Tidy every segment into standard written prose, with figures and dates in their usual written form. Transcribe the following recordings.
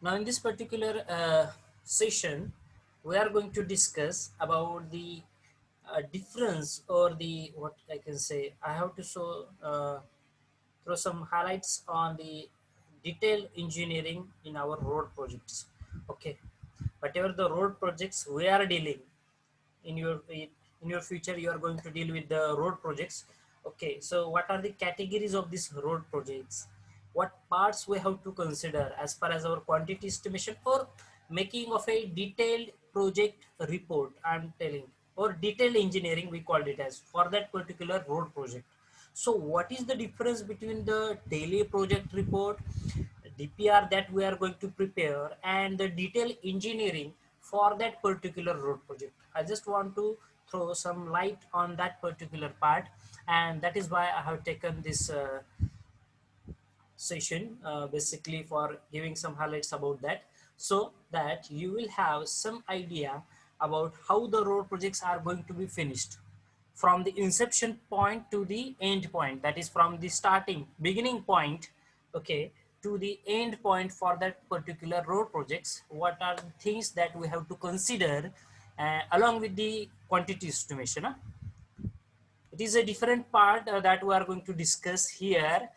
Now, in this particular session, we are going to discuss about the difference, or the what I can say. I have to show throw some highlights on the detail engineering in our road projects. Okay, whatever the road projects we are dealing in your future, you are going to deal with the road projects. Okay, so what are the categories of these road projects, what parts we have to consider as far as our quantity estimation or making of a detailed project report, I'm telling, or detailed engineering we called it as, for that particular road project. So what is the difference between the daily project report, DPR that we are going to prepare, and the detailed engineering for that particular road project? I just want to throw some light on that particular part, and that is why I have taken this session, basically for giving some highlights about that, so that you will have some idea about how the road projects are going to be finished from the inception point to the end point, that is from the starting beginning point, okay, to the end point for that particular road projects. What are the things that we have to consider along with the quantity estimation, huh? It is a different part that we are going to discuss here.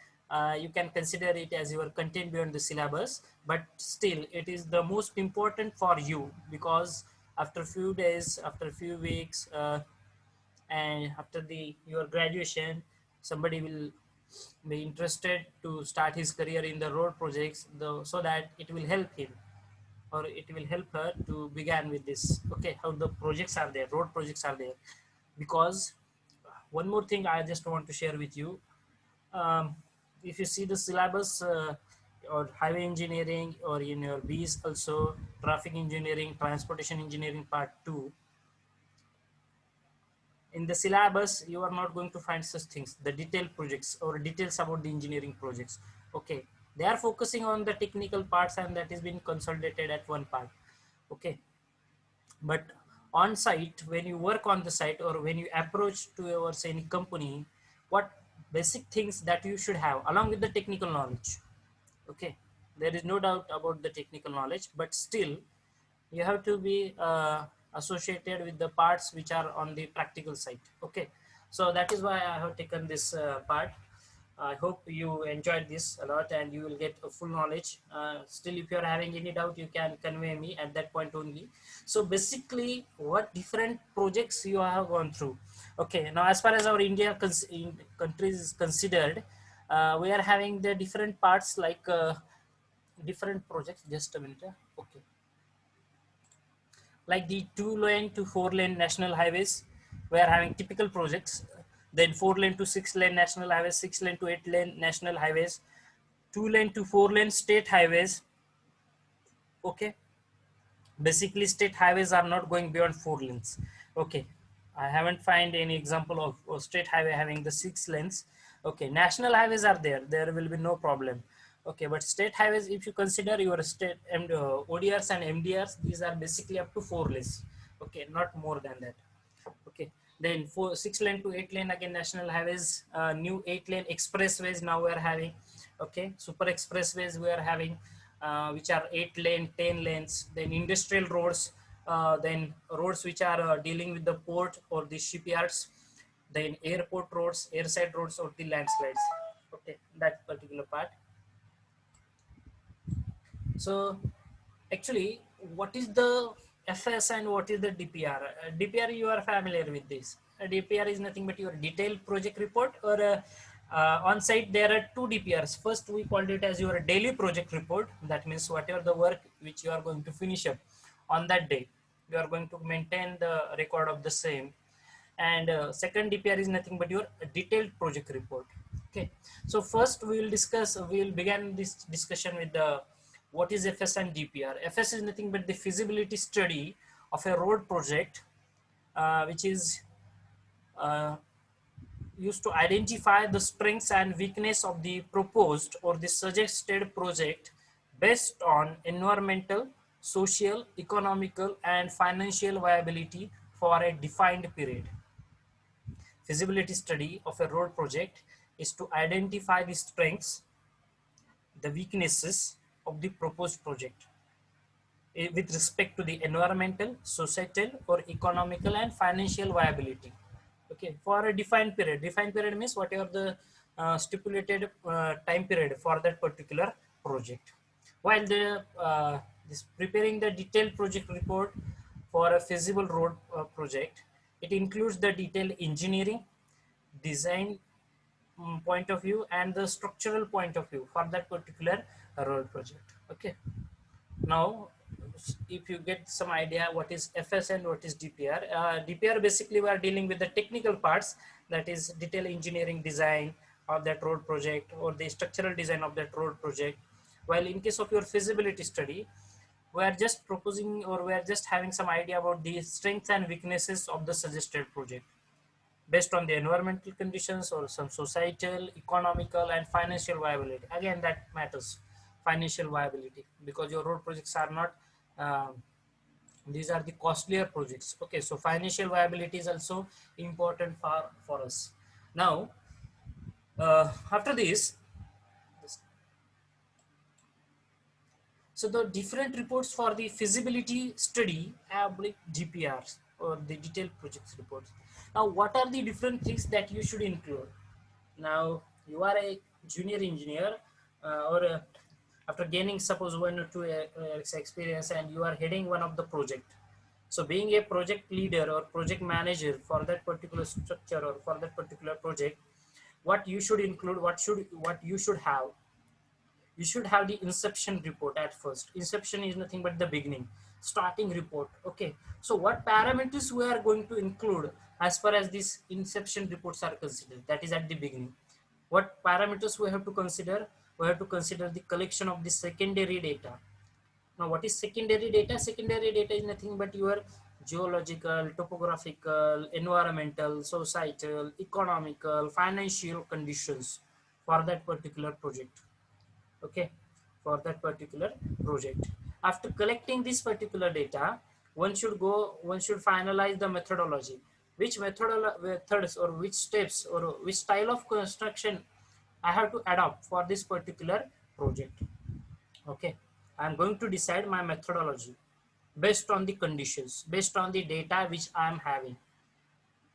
You can consider it as your content beyond the syllabus, but still it is the most important for you, because after few days, after few weeks, and after the your graduation, somebody will be interested to start his career in the road projects, though, so that it will help him or it will help her to begin with this. Okay, how the projects are there, road projects are there. Because one more thing I just want to share with you, if you see the syllabus, or highway engineering, or in your B's also traffic engineering, transportation engineering part 2, in the syllabus you are not going to find such things, the detailed projects or details about the engineering projects. Okay, they are focusing on the technical parts, and that is being consolidated at one part. Okay, but on site, when you work on the site or when you approach to your say any company, what basic things that you should have along with the technical knowledge? Okay, there is no doubt about the technical knowledge, but still you have to be associated with the parts which are on the practical side. Okay, so that is why I have taken this part. I hope you enjoyed this a lot and you will get a full knowledge. Still, if you are having any doubt, you can convey me at that point only. So basically, what different projects you have gone through? Okay, now as far as our India in countries is considered, we are having the different parts like different projects. Just a minute. Okay, like the 2 lane to 4 lane national highways, we are having typical projects. Then 4 lane to 6 lane national highways, 6 lane to 8 lane national highways, 2 lane to 4 lane state highways. Okay, basically state highways are not going beyond 4 lanes. Okay, I haven't find any example of state highway having the 6 lanes. Okay, national highways are there will be no problem. Okay, but state highways, if you consider your state ODRs and MDRs, these are basically up to 4 lanes. Okay, not more than that. Okay, then 6 lane to 8 lane again national highways, new 8 lane expressways now we are having. Okay, super expressways we are having, which are 8 lane, 10 lanes. Then industrial roads, then roads which are dealing with the port or the shipyards, then airport roads, airside roads, or the landslides. Okay, that particular part. So actually, what is the FS and what is the DPR? DPR, you are familiar with this. DPR is nothing but your detailed project report, or on site there are two DPRs. First, we called it as your daily project report. That means whatever the work which you are going to finish up on that day, you are going to maintain the record of the same. And second DPR is nothing but your detailed project report. Okay, so first we will begin this discussion with the what is FS and DPR. FS is nothing but the feasibility study of a road project, which is uh, used to identify the strengths and weakness of the proposed or the suggested project based on environmental, social, economical, and financial viability for a defined period. Feasibility study of a road project is to identify the strengths, the weaknesses of the proposed project. with respect to the environmental, societal, or economical and financial viability. Okay, for a defined period. Defined period means whatever the stipulated time period for that particular project. While the this preparing the detailed project report for a feasible road project, it includes the detailed engineering, design point of view, and the structural point of view for that particular road project. Okay, now if you get some idea what is FS and what is DPR. DPR basically we are dealing with the technical parts, that is detail engineering design of that road project or the structural design of that road project. While in case of your feasibility study, we are just proposing or we are just having some idea about the strengths and weaknesses of the suggested project based on the environmental conditions or some societal, economical, and financial viability. Again, that matters, financial viability, because your road projects are not, these are the costlier projects. Okay, so financial viability is also important for us. Now, after this, so the different reports for the feasibility study have like DPRs or the detailed projects reports. Now, what are the different things that you should include? Now you are a junior engineer, or after gaining suppose 1 or 2 years experience, and you are heading one of the project. So being a project leader or project manager for that particular structure or for that particular project, what you should include, what you should have, you should have the inception report at first. Inception is nothing but the beginning, starting report. Okay, so what parameters we are going to include as far as these inception reports are considered, that is at the beginning. What parameters we have to consider? We have to consider the collection of the secondary data. Now what is secondary data? Secondary data is nothing but your geological, topographical, environmental, societal, economical, financial conditions for that particular project. Okay, for that particular project. After collecting this particular data, one should finalize the methodology. Which methods or which steps or which style of construction I have to adopt for this particular project. Okay, I am going to decide my methodology based on the conditions, based on the data which I am having.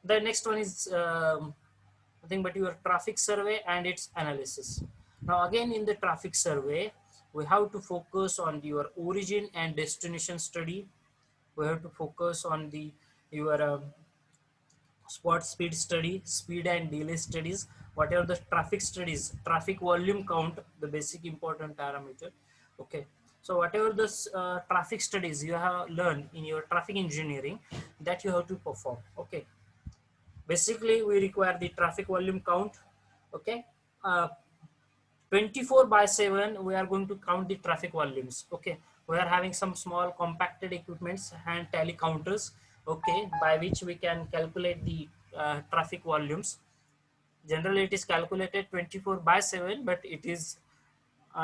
The next one is nothing but your traffic survey and its analysis. Now again, in the traffic survey, we have to focus on your origin and destination study. We have to focus on the your spot speed study, speed and delay studies, whatever the traffic studies, traffic volume count, the basic important parameter. Okay, so whatever this traffic studies you have learned in your traffic engineering, that you have to perform. Okay, basically we require the traffic volume count. Okay, uh, 24 by 7 we are going to count the traffic volumes. Okay, we are having some small compacted equipments, hand tally counters. Okay, by which we can calculate the traffic volumes. Generally it is calculated 24 by 7, but it is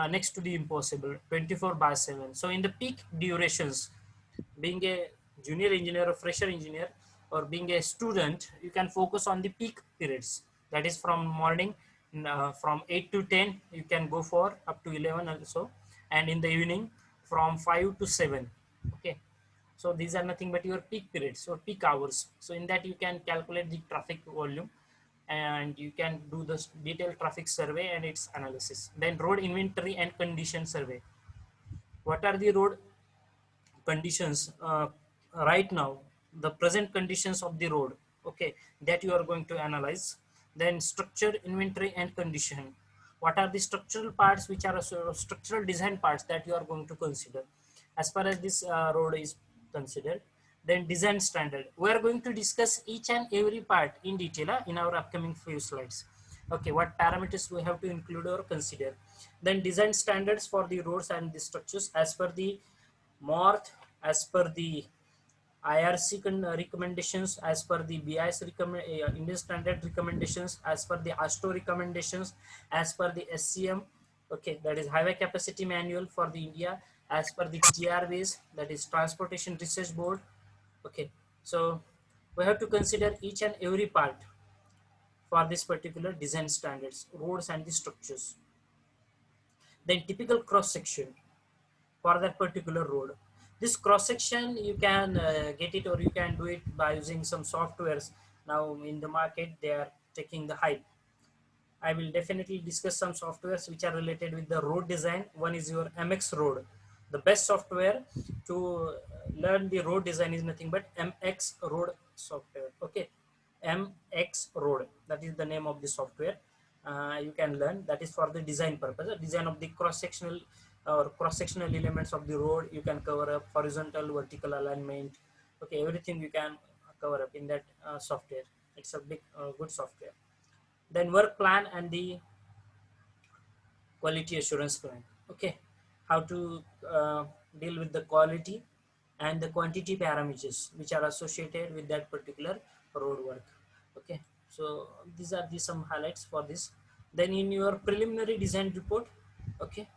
next to the impossible, 24 by 7. So in the peak durations, being a junior engineer or fresher engineer or being a student, you can focus on the peak periods, that is from morning, from 8 to 10 you can go for up to 11 also, and in the evening from 5 to 7. Okay, so these are nothing but your peak periods or peak hours. So in that you can calculate the traffic volume, and you can do this detailed traffic survey and its analysis. Then road inventory and condition survey. What are the road conditions right now, the present conditions of the road? Okay, that you are going to analyze. Then structure, inventory and condition. What are the structural parts which are structural design parts that you are going to consider as far as this road is considered? Then design standard, we are going to discuss each and every part in detail in our upcoming few slides. Okay, what parameters we have to include or consider. Then design standards for the roads and the structures as per the MORTH, as per the IRC recommendations, as per the BIS Indian standard recommendations, as per the ASTO recommendations, as per the SCM, okay, that is highway capacity manual for the India, as per the TRVs, that is Transportation Research Board. Okay, so we have to consider each and every part for this particular design standards, roads and the structures. Then typical cross section for that particular road. This cross section you can get it, or you can do it by using some softwares. Now in the market they are taking the hype. I will definitely discuss some softwares which are related with the road design. One is your MX Road. The best software to learn the road design is nothing but MX Road software. Okay, MX Road. That is the name of the software. You can learn. That is for the design purpose. The design of the cross-sectional or cross-sectional elements of the road. You can cover up horizontal, vertical alignment. Okay, everything you can cover up in that software. It's a big, good software. Then work plan and the quality assurance plan. Okay, how to deal with the quality and the quantity parameters which are associated with that particular road work. Okay, so these are the some highlights for this. Then in your preliminary design report, okay,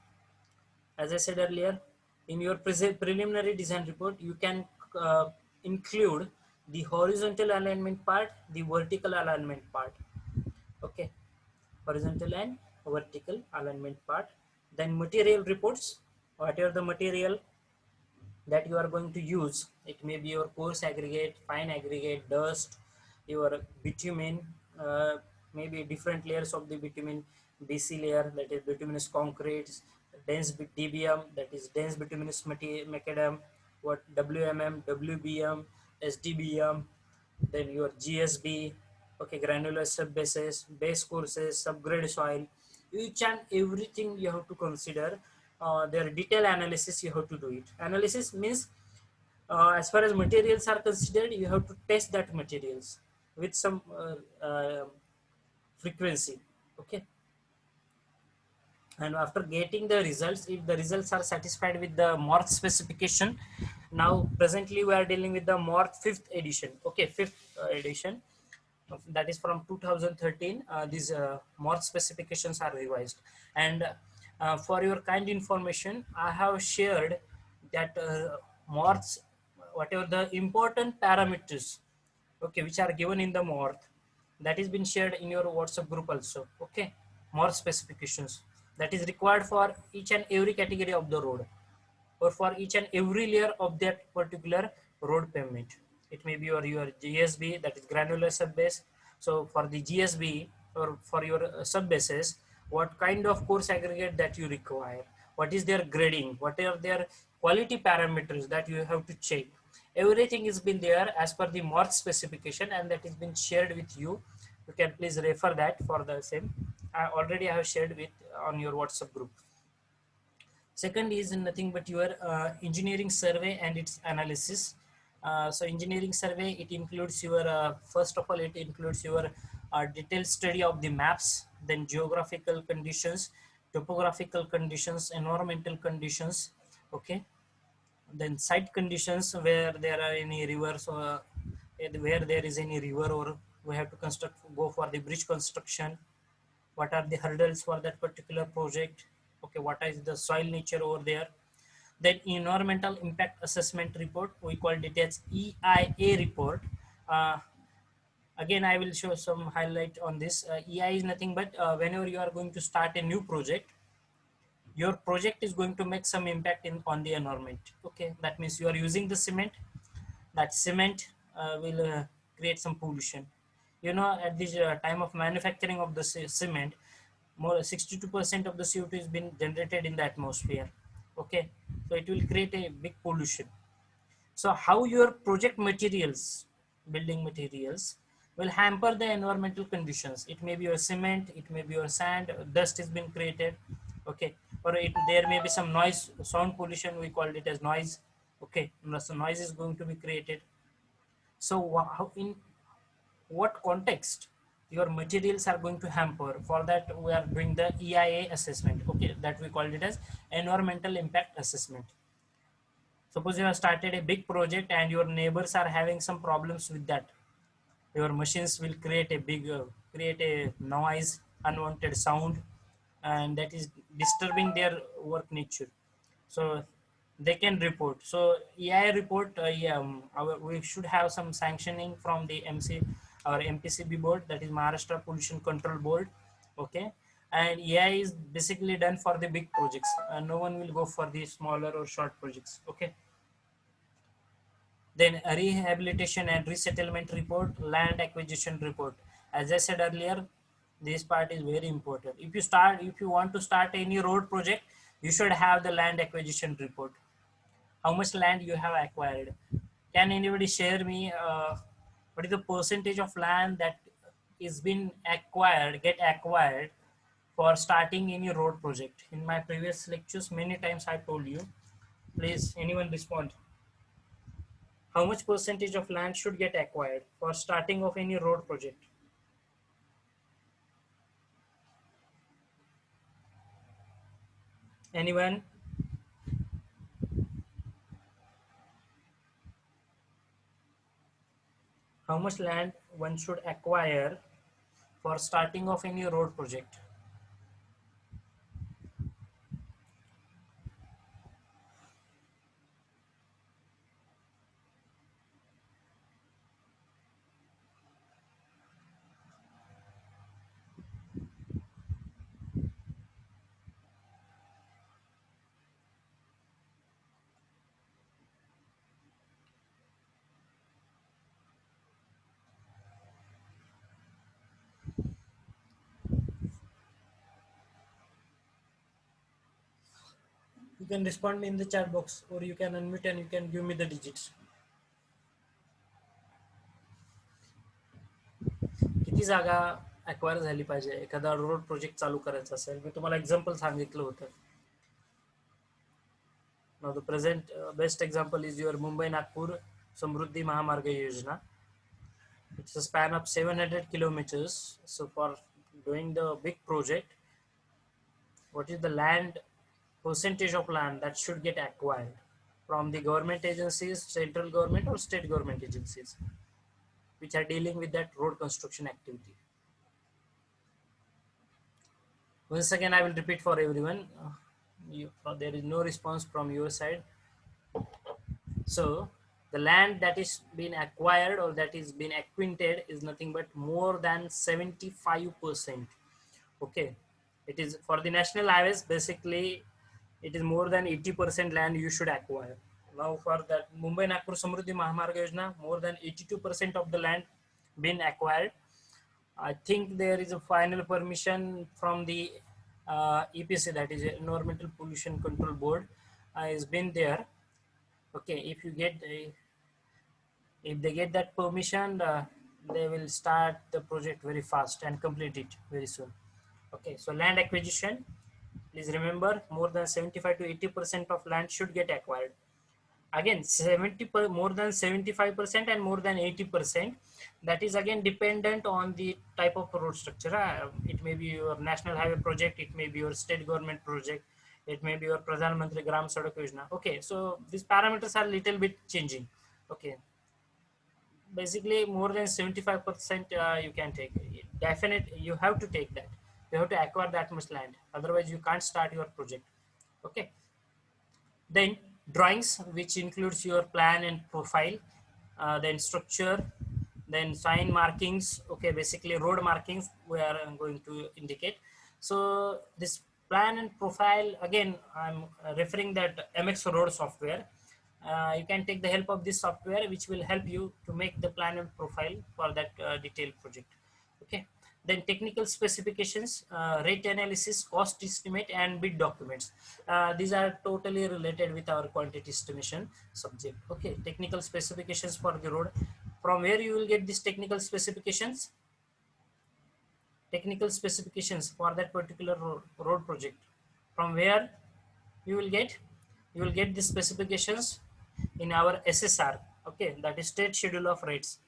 as I said earlier, in your preliminary design report you can uh, include the horizontal alignment part, the vertical alignment part. Okay, horizontal and vertical alignment part. Then material reports, whatever the material that you are going to use. It may be your coarse aggregate, fine aggregate, dust, your bitumen, maybe different layers of the bitumen, BC layer, that is bituminous concretes, dense DBM, that is dense bituminous macadam, what WMM, WBM, SDBM, then your GSB, okay, granular subbases, base courses, subgrade soil, each and everything you have to consider. Their detailed analysis you have to do it. Analysis means as far as materials are considered, you have to test that materials with some frequency. Okay, and after getting the results, if the results are satisfied with the MORTH specification, now presently we are dealing with the MORTH 5th edition. Okay, 5th edition, that is from 2013. These MORTH specifications are revised, and for your kind information, I have shared that MORTHs, whatever the important parameters, okay, which are given in the MORTH, that is been shared in your WhatsApp group also. Okay, MORTH specifications that is required for each and every category of the road, or for each and every layer of that particular road pavement. It may be your GSB, that is granular subbase. So for the GSB or for your subbases, what kind of coarse aggregate that you require, what is their grading, what are their quality parameters that you have to check. Everything is been there as per the MORTH specification, and that is been shared with you. You can please refer that for the same. I have shared with on your WhatsApp group. Second is nothing but your engineering survey and its analysis. So engineering survey, it includes your, first of all, it includes your detailed study of the maps, then geographical conditions, topographical conditions, environmental conditions, okay. Then site conditions, where there are any rivers, where there is any river, or we have to go for the bridge construction. What are the hurdles for that particular project? Okay, what is the soil nature over there? Then environmental impact assessment report, we call it as EIA report. uh, Again, I will show some highlight on this. EIA is nothing but whenever you are going to start a new project, your project is going to make some impact in on the environment. Okay, that means you are using the cement. That cement will create some pollution. You know, at this time of manufacturing of the cement, more 62% of the CO2 is being generated in the atmosphere. Okay, so it will create a big pollution. So how your project materials, building materials, will hamper the environmental conditions. It may be your cement, it may be your sand, dust has been created, okay, or there may be some noise, sound pollution. We called it as noise. Okay, so noise is going to be created. So how, in what context your materials are going to hamper? For that, we are doing the EIA assessment. Okay, that we called it as environmental impact assessment. Suppose you have started a big project and your neighbors are having some problems with that. Your machines will create a big, create a noise, unwanted sound, and that is disturbing their work nature. So they can report. So EIA report, yeah, we should have some sanctioning from the MC or MPCB board, that is Maharashtra Pollution Control Board. Okay, and EIA is basically done for the big projects. No one will go for the smaller or short projects. Okay, Then a rehabilitation and resettlement report, land acquisition report. As I said earlier, this part is very important. If you want to start any road project, you should have the land acquisition report. How much land you have acquired? Can anybody share me what is the percentage of land that is been get acquired for starting any road project? In my previous lectures, many times I told you. Please, anyone respond. How much percentage of land should get acquired for starting of any road project? Anyone? How much land one should acquire for starting of any road project? You can respond me in the chat box, or you can unmute and you can give me the digits. किती जागा acquire झाली पाहिजे एखादा road project चालू करायचा असेल? मी तुम्हाला example सांगितलं होतं. Now the present best example is your Mumbai Nagpur Samruddhi Mahamarga Yojana. It's a span of 700 kilometers. So for doing the big project, what is the land percentage of land that should get acquired from the government agencies, central government or state government agencies, which are dealing with that road construction activity? Once again, I will repeat for everyone. There is no response from your side. So the land that is being acquired or that is being acquainted is nothing but more than 75%. Okay, it is for the national highways. Basically, it is more than 80% land you should acquire. Now for that Mumbai Nagpur Samruddhi Mahamarga Yojana, more than 82% of the land been acquired. I think there is a final permission from the EPC, that is Environmental Pollution Control Board, has been there. Okay, if they get that permission, they will start the project very fast and complete it very soon. Okay, so land acquisition, please remember, more than 75 to 80% of land should get acquired. Again, more than 75% and more than 80%, that is again dependent on the type of road structure. It may be your national highway project, it may be your state government project, it may be your Pradhan Mantri Gram Sadak Yojana. Okay, so these parameters are little bit changing. Okay, basically more than 75% you can take. Definitely you have to take that. You have to acquire that much land, otherwise you can't start your project. Okay, then drawings, which includes your plan and profile, then structure, then sign markings. Okay, basically road markings we are going to indicate. So this plan and profile, again I'm referring that MX Road software. You can take the help of this software, which will help you to make the plan and profile for that detailed project. Okay, then technical specifications, rate analysis, cost estimate, and bid documents. These are totally related with our quantity estimation subject. Okay, technical specifications for the road. From where you will get these technical specifications? Technical specifications for that particular road project. From where you will get? You will get the specifications in our SSR. Okay, that is state schedule of rates.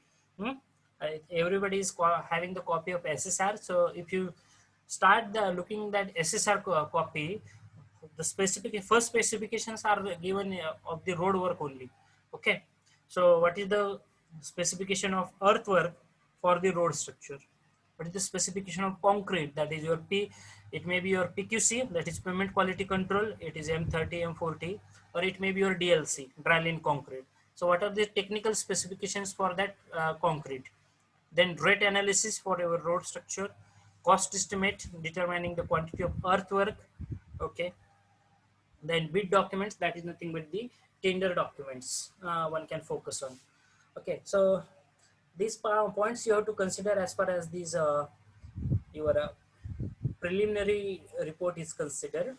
Everybody is having the copy of SSR. So if you start looking that SSR copy, the first specifications are given of the road work only. Okay, so what is the specification of earthwork for the road structure? What is the specification of concrete? That is your P. It may be your PQC, that is pavement quality control. It is M30, M40, or it may be your DLC, dry concrete. So what are the technical specifications for that concrete? Then rate analysis for your road structure, cost estimate determining the quantity of earthwork. Okay, then bid documents, that is nothing but the tender documents one can focus on. Okay, so these points you have to consider as far as these your preliminary report is considered.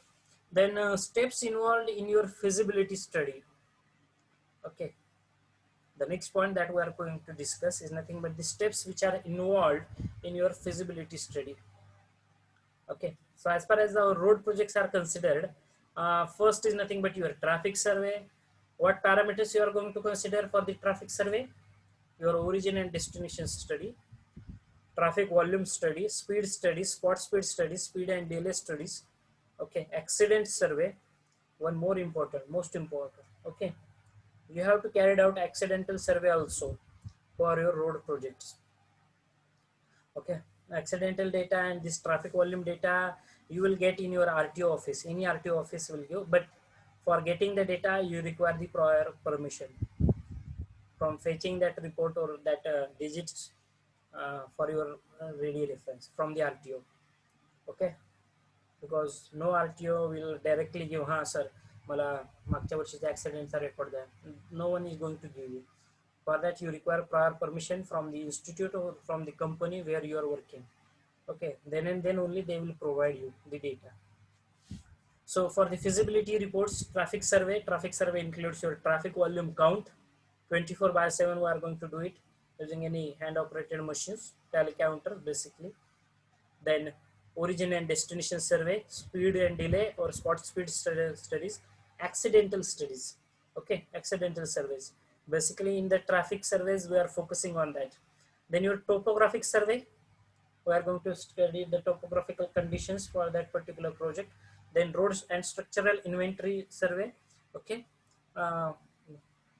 Then steps involved in your feasibility study. Okay, the next point that we are going to discuss is nothing but the steps which are involved in your feasibility study. Okay, so as far as our road projects are considered, first is nothing but your traffic survey. What parameters you are going to consider for the traffic survey? Your origin and destination study, traffic volume study, speed study, spot speed study, speed and delay studies. Okay, accident survey, one more important, most important. Okay, you have to carry out accidental survey also for your road projects. Okay, accidental data and this traffic volume data you will get in your RTO office. Any RTO office will give, but for getting the data you require the prior permission from fetching that report or that digits for your ready reference from the RTO. Okay, because no RTO will directly give, ha sir, मला मागच्या वर्षीचा ॲक्सिडेंटचा record द्या. No one is going to give you. For that you require prior permission from the institute or from the company where you are working. Okay, then and then only they will provide you the data. So for the feasibility reports, traffic survey includes your traffic volume count. 24/7 we are going to do it using any hand operated machines, tally counter basically. Then origin and destination survey, speed and delay or spot speed studies, accidental studies. Okay, accidental surveys. Basically in the traffic surveys we are focusing on that. Then your topographic survey, we are going to study the topographical conditions for that particular project. Then roads and structural inventory survey. Okay,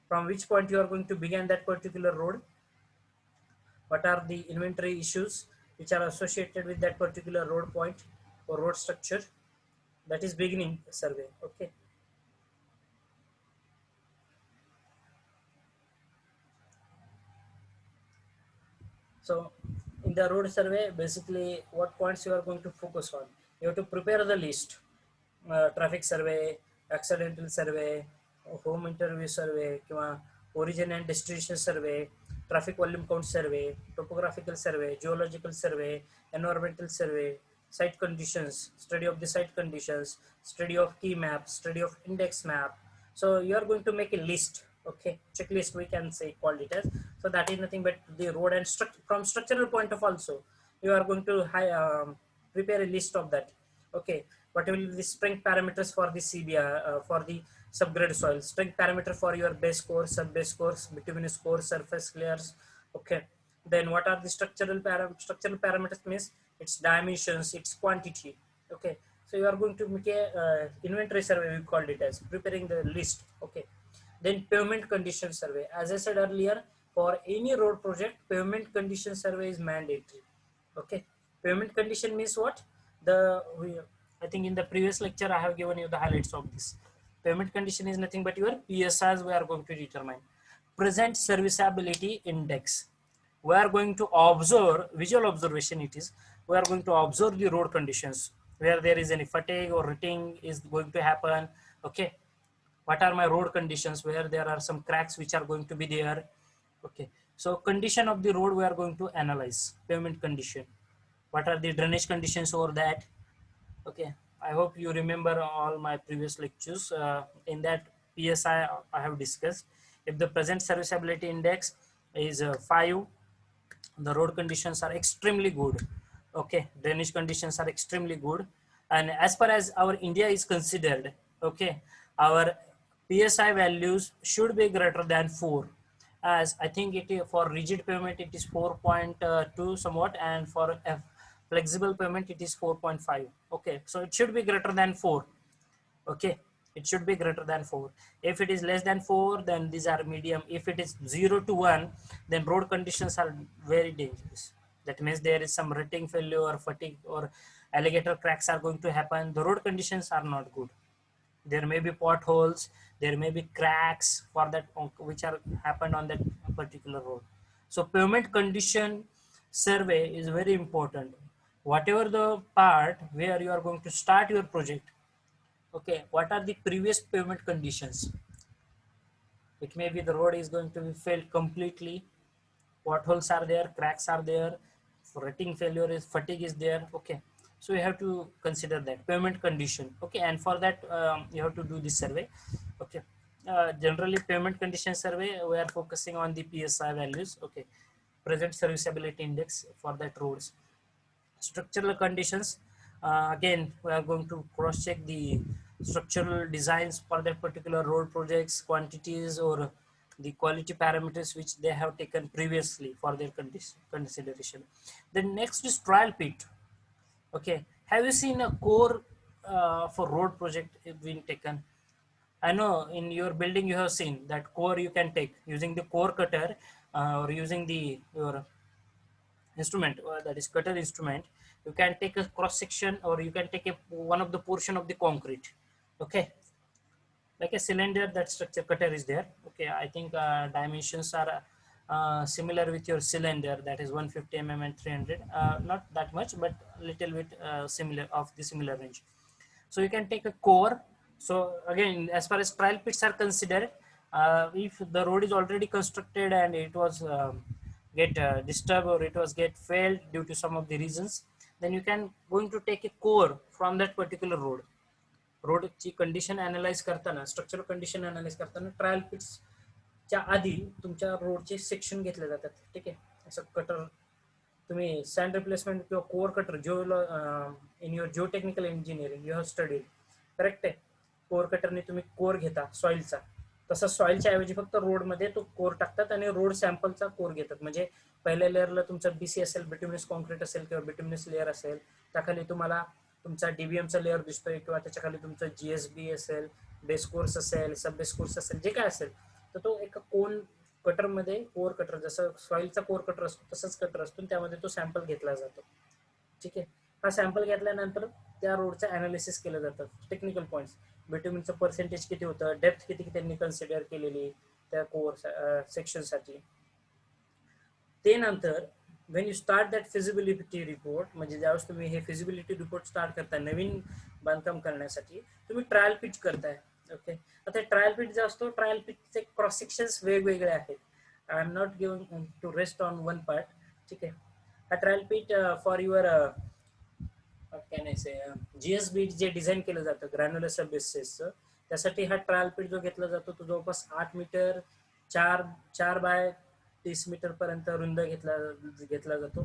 from which point you are going to begin that particular road, what are the inventory issues which are associated with that particular road point or road structure, that is beginning survey. Okay, so in the road survey basically what points you are going to focus on, you have to prepare the list. Traffic survey, accidental survey, home interview survey, origin and destination survey, traffic volume count survey, topographical survey, geological survey, environmental survey, site conditions, study of the site conditions, study of key map, study of index map. So you are going to make a list. Okay, checklist we can say, called it as. So that is nothing but the road and from structural point of also you are going to prepare a list of that. Okay, what will be the strength parameters for the CBR, for the subgrade soil, strength parameter for your base core, sub base cores, bituminous core, surface layers. Okay, then what are the structural parameters means its dimensions, its quantity. Okay, so you are going to make a inventory survey, we called it as, preparing the list. Okay, then pavement condition survey, as I said earlier, for any road project pavement condition survey is mandatory. Okay, pavement condition means what, I think in the previous lecture I have given you the highlights of this. Pavement condition is nothing but your PSRs we are going to determine. Present serviceability index, we are going to observe, visual observation it is, we are going to observe the road conditions where there is any fatigue or rutting is going to happen. Okay, what are my road conditions where there are some cracks which are going to be there. Okay, so condition of the road we are going to analyze, pavement condition, what are the drainage conditions over that. Okay, I hope you remember all my previous lectures. In that PSI I have discussed, if the present serviceability index is 5, the road conditions are extremely good. Okay, drainage conditions are extremely good, and as far as our India is considered, okay, our PSI values should be greater than 4, as I think it for rigid pavement it is 4.2 somewhat, and for flexible pavement it is 4.5. Okay, so it should be greater than 4. Okay, it should be greater than 4. If it is less than 4, then these are medium. If it is 0 to 1, then road conditions are very dangerous. That means there is some rutting failure or fatigue or alligator cracks are going to happen. The road conditions are not good. There may be potholes, there may be cracks for that which are happened on that particular road. So pavement condition survey is very important. Whatever the part where you are going to start your project, okay, what are the previous pavement conditions, It may be the road is going to be failed completely, potholes are there, cracks are there, rutting failure is, fatigue is there. Okay, so you have to consider that pavement condition. Okay, and for that you have to do this survey. Okay, generally pavement condition survey, we are focusing on the PSI values. Okay, present serviceability index for that roads. Structural conditions, again we are going to cross check the structural designs for that particular road projects, quantities or the quality parameters which they have taken previously for their consideration. The next is trial pit. Okay, have you seen a core for road project being taken? I know in your building you have seen that core you can take using the core cutter, or using the your instrument, that is cutter instrument. You can take a cross section, or you can take a one of the portion of the concrete. Okay, like a cylinder, that structure cutter is there. Okay, I think dimensions are similar with your cylinder, that is 150 mm and 300, not that much but a little bit similar, of the similar range. So you can take a core. So again, as far as trial pits are considered, if the road is already constructed and it was get disturbed, or it was get failed due to some of the reasons, then you can going to take a core from that particular road. रोडची condition analyse करताना, structural condition analyse करताना trial पिट्सच्या आधी तुमच्या रोडचे section घेतले जातात. ठीक आहे, असं कटर तुम्ही सँड रिप्लेसमेंट किंवा कोर कटर जो in your Jio technical engineering you have studied, correct आहे. कोर कटरने तुम्ही कोर घेता सॉइलचा, तसा सॉइलच्या ऐवजी फक्त रोडमध्ये तो कोर टाकतात आणि रोड सॅम्पलचा कोर घेतात. म्हणजे पहिल्या लेअरला तुमचा बीसी असेल, बिट्युमिनस कॉन्क्रीट असेल किंवा बिट्युमिनस लेअर असेल, त्याखाली तुम्हाला तुमचा डीबीएमचा लेअर दिसतोय, किंवा त्याच्याखाली तुमचं जीएसबी असेल, बेस कोर्स असेल, सब बेस कोर्स असेल, जे काय असेल, तर तो एका कोन कटरमध्ये, कोर कटर जसं सॉइलचा कोर कटर असतो तसंच कटर असतो, त्यामध्ये तो सॅम्पल घेतला जातो. ठीक आहे, हा सॅम्पल घेतल्यानंतर त्या रोडचं अनालिसिस केलं जातं. टेक्निकल पॉईंट्स, बिट्युमिनचं पर्सेंटेज किती होतं, डेप्थ किती त्यांनी कन्सिडर केलेली त्या कोर सेक्शनसाठी. ते नंतर when you start that feasibility report, म्हणजे ज्यावेळेस तुम्ही हे फिजिबिलिटी रिपोर्ट स्टार्ट करताय नवीन बांधकाम करण्यासाठी, तुम्ही ट्रायल पिच करताय. ओके, आता ट्रायल पिच जो असतो, ट्रायल पिचचे क्रॉस सेक्शन्स वेगवेगळे आहेत. I am not giving to rest on one part. ठीक आहे, हा trial pitch for your can I say GSB J design केलं जातं ग्रॅन्युलर सब बेसिसचं, त्यासाठी हा ट्रायल पिट जो घेतला जातो तो जवळपास 8 मीटर 4 बाय 30 मीटर पर्यंत रुंद घेतला जातो.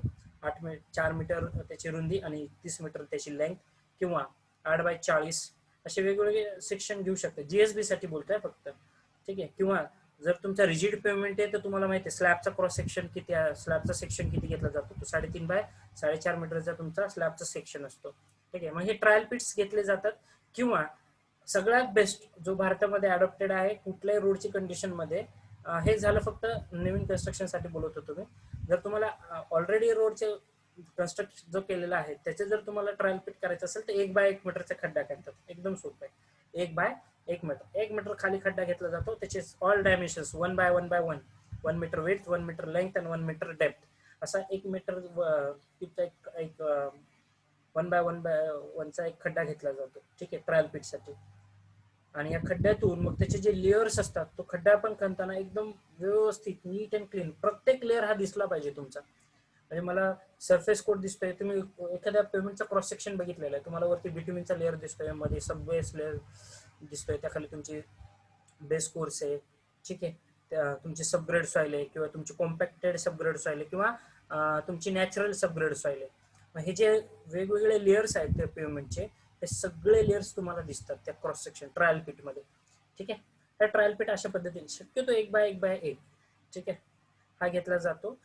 4 मीटर त्याची रुंदी आणि 30 मीटर त्याची लेंथ, किंवा 8 बाय 40 असे वेगवेगळे सेक्शन घेऊ शकते. जीएसबी साठी बोलतोय फक्त. ठीक आहे, किंवा जर तुमचा रिजिड पेमेंट आहे तर तुम्हाला माहिती आहे स्लॅबचा क्रॉस सेक्शन किती, स्लॅबचा सेक्शन किती घेतला जातो, तो 3.5 बाय 4.5 मीटरचा तुमचा स्लॅबचा सेक्शन असतो. ठीक आहे, मग हे ट्रायल पिट्स घेतले जातात. किंवा सगळ्यात बेस्ट जो भारतामध्ये अडॉप्टेड आहे कुठल्याही रोडची कंडिशन मध्ये, हे झालं फक्त नवीन कन्स्ट्रक्शन साठी बोलत होतो मी. जर तुम्हाला ऑलरेडी रोडचे कन्स्ट्रक्शन जो केलेला आहे त्याचे जर तुम्हाला ट्रायल पिट करायचं असेल तर 1 बाय 1 मीटरचा खड्डा करतात. एकदम सोपं आहे. 1 बाय 1 मीटर, 1 मीटर खाली खड्डा घेतला जातो. त्याचे all dimensions 1 by 1 by 1, 1 metre width, 1 metre length आणि 1 मीटर डेप्थ, असा 1 मीटर एक 1 बाय 1 बाय 1चा एक खड्डा घेतला जातो. ठीक आहे, ट्रायल पिट साठी. आणि या खड्ड्यातून मग त्याचे जे लेअर्स असतात, तो खड्डा पण खणताना एकदम व्यवस्थित नीट अँड क्लीन प्रत्येक लेअर हा दिसला पाहिजे तुमचा. म्हणजे मला सरफेस कोट दिसतोय, तुम्ही एखाद्या पेमेंटचा क्रॉस सेक्शन बघितलेला आहे, तुम्हाला वरती बिट्युमिनचा लेअर दिसतोय, मध्ये सब बेस लेअर दिसतोय, त्याखाली तुमची बेस कोर्स आहे. ठीक आहे, तुमची सबग्रेड सॉइल आहे, किंवा तुमची कॉम्पॅक्टेड सबग्रेड सॉइल आहे, किंवा तुमची नॅचरल सबग्रेड सॉइल आहे. मग हे जे वेगवेगळे लेअर्स आहेत त्या पेमेंटचे, हे सगळे लेअर्स तुम्हाला दिसतात त्या क्रॉस सेक्शन ट्रायल पिट मध्ये. ठीक आहे, हा ट्रायल पिट अशा पद्धतीने शक्यतो 1 बाय 1 बाय 1, ठीक आहे, हा घेतला जातो.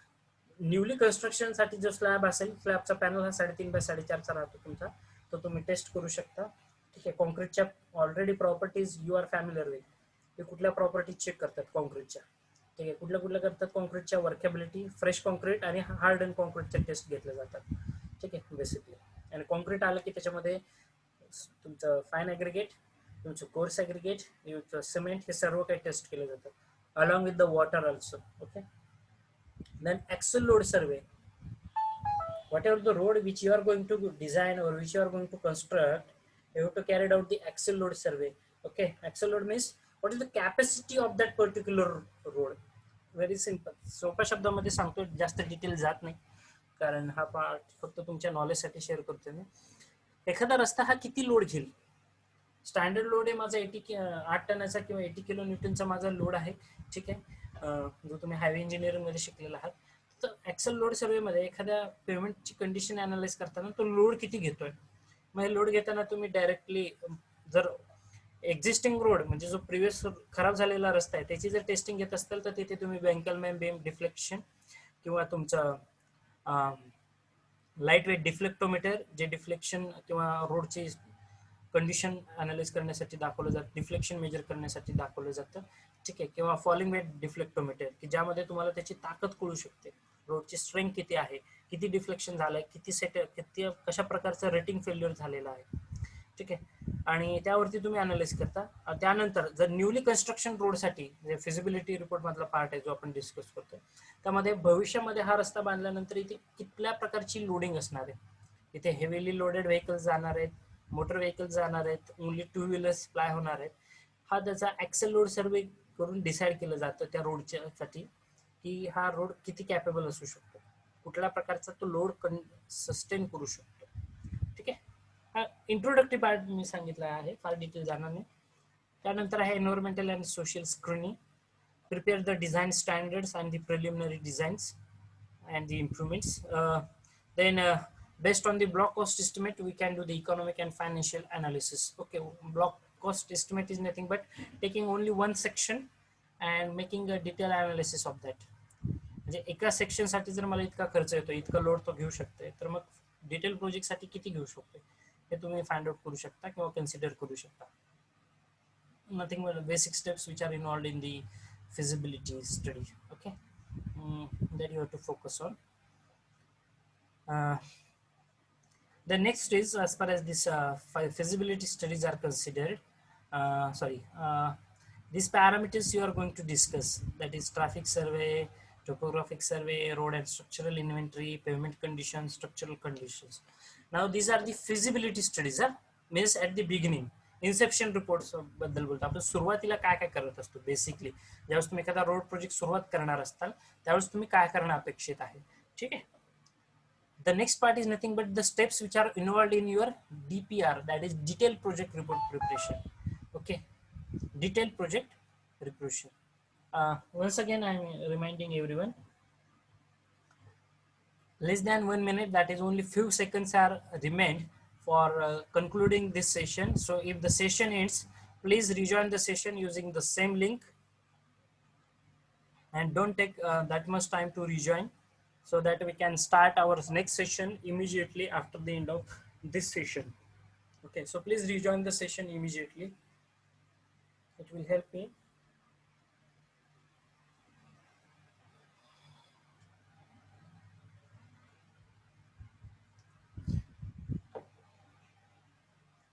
न्यूली कन्स्ट्रक्शन साठी जो स्लॅब असेल, स्लॅबचा पॅनल हा 3.5 बाय 4.5चा राहतो तुमचा, तो तुम्ही टेस्ट करू शकता. ठीक आहे, कॉन्क्रीटच्या already properties you are familiar with. ते कुठल्या प्रॉपर्टीज चेक करतात कॉन्क्रीटच्या. ठीक आहे, कुठल्या करतात कॉन्क्रीटच्या, वर्केबिलिटी, फ्रेश कॉन्क्रीट आणि हार्ड अँड कॉन्क्रीटचे टेस्ट घेतले जातात. ठीक आहे, बेसिकली. आणि कॉन्क्रीट आलं की त्याच्यामध्ये तुमचं फाईन ॲग्रिगेट, तुमचं कोर्स ॲग्रिगेट, तुमचं सिमेंट, हे सर्व काही टेस्ट केलं जातं along with the water also. Okay, then axle load survey. Whatever the road which you are going to design or which you are going to construct, you have to carry out the axle load survey. Okay, axle load means what is the capacity of that particular road. Very simple, सोप्या शब्दामध्ये सांगतो, जास्त detail जात नाही कारण हा part फक्त तुमच्या नॉलेजसाठी शेअर करतोय मी. एखादा रस्ता हा किती लोड घेईल. स्टँडर्ड लोड आहे माझा 8 टनाचा किंवा 80 किलो न्यूटनचा माझा लोड आहे, ठीक आहे. जो तुम्ही हायवे इंजिनिअरिंग मध्ये शिकलेला आहात, तर ऍक्सल लोड सर्वे मध्ये एखाद्या पेमेंटची कंडिशन अनालाइज करताना तो लोड किती घेतोय. मग लोड घेताना तुम्ही डायरेक्टली जर एक्झिस्टिंग रोड म्हणजे जो प्रिव्हियस खराब झालेला रस्ता आहे त्याची जर टेस्टिंग घेत असताल तर तिथे तुम्ही बेंकलमॅन बीम डिफ्लेक्शन किंवा तुमचं लाईट वेट डिफ्लेक्टोमीटर जे डिफ्लेक्शन किंवा रोडची कंडिशन अनालाइज करण्यासाठी दाखवलं जातं, डिफ्लेक्शन मेजर करण्यासाठी दाखवलं जातं, ठीक आहे. किंवा फॉलिंग वेट डिफ्लेक्टोमीटर की ज्यामध्ये तुम्हाला त्याची ताकद कळू शकते, रोडची स्ट्रेंथ किती आहे, किती डिफ्लेक्शन झालंय, किती कशा प्रकारचं रेटिंग फेल्युअर झालेलं आहे, ठीक आहे. आणि त्यावरती तुम्ही अनालाइज करता. त्यानंतर जर न्यूली कन्स्ट्रक्शन रोडसाठी जे फिजिबिलिटी रिपोर्ट मधला पार्ट आहे जो आपण डिस्कस करतोय, त्यामध्ये भविष्यामध्ये हा रस्ता बांधल्यानंतर इथे कुठल्या प्रकारची लोडिंग असणार आहे. इथे हेवीली लोडेड व्हेकल्स जाणार आहेत, मोटर व्हेकल्स जाणार आहेत, ओनली 2 व्हीलर्स फ्लाय होणार आहेत. हा त्याचा ऍक्सेल लोड सर्वे करून डिसाईड केलं जातं त्या रोडच्या साठी की हा रोड किती कॅपेबल असू शकतो, कुठल्या प्रकारचा तो लोड सस्टेन करू शकतो, ठीक आहे. हा इंट्रोडक्टिव्ह पार्ट मी सांगितला आहे, फार डिटेल जाणार नाही. त्यानंतर आहे environmental and social screening, prepare the design standards and the preliminary designs and the improvements. Then based on the block cost estimate we can do the economic and financial analysis. Okay, block cost estimate is nothing but taking only one section and making a detailed analysis of that. म्हणजे एका section साठी जर मला इतका खर्च येतो, इतका load तो घेऊ शकते, तर मग डिटेल प्रोजेक्ट साठी किती घेऊ शकतो हे तुम्ही फाइंड आउट करू शकता किंवा कन्सिडर करू शकता. Nothing but basic steps which are involved in the feasibility study. Okay, that you have to focus on. The next is, as far as this feasibility studies are considered, these parameters you are going to discuss, that is traffic survey, topographic survey, road and structural inventory, pavement conditions, structural conditions. Now these are the feasibility studies, means at the beginning Inception reports बद्दल बोलतो आपण. सुरुवातीला काय काय करत असतो basically, ज्यावेळेस तुम्ही एखादा रोड प्रोजेक्ट सुरुवात करणार असताल त्यावेळेस तुम्ही काय करणं अपेक्षित आहे, ठीक आहे. The next part is nothing but the steps which are involved in your DPR, that is detailed project report preparation. Okay, detailed project preparation. Once again I am reminding everyone, less than 1 minute, that is only few seconds are remained for concluding this session. So if the session ends, please rejoin the session using the same link and don't take that much time to rejoin, so that we can start our next session immediately after the end of this session. Okay, so please rejoin the session immediately. It will help me.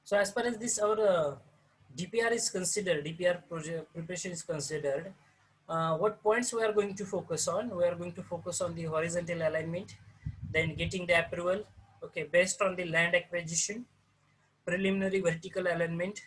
So as far as this our DPR is considered, DPR project preparation is considered, what points we are going to focus on? We are going to focus on the horizontal alignment, then getting the approval, okay, based on the land acquisition, preliminary vertical alignment,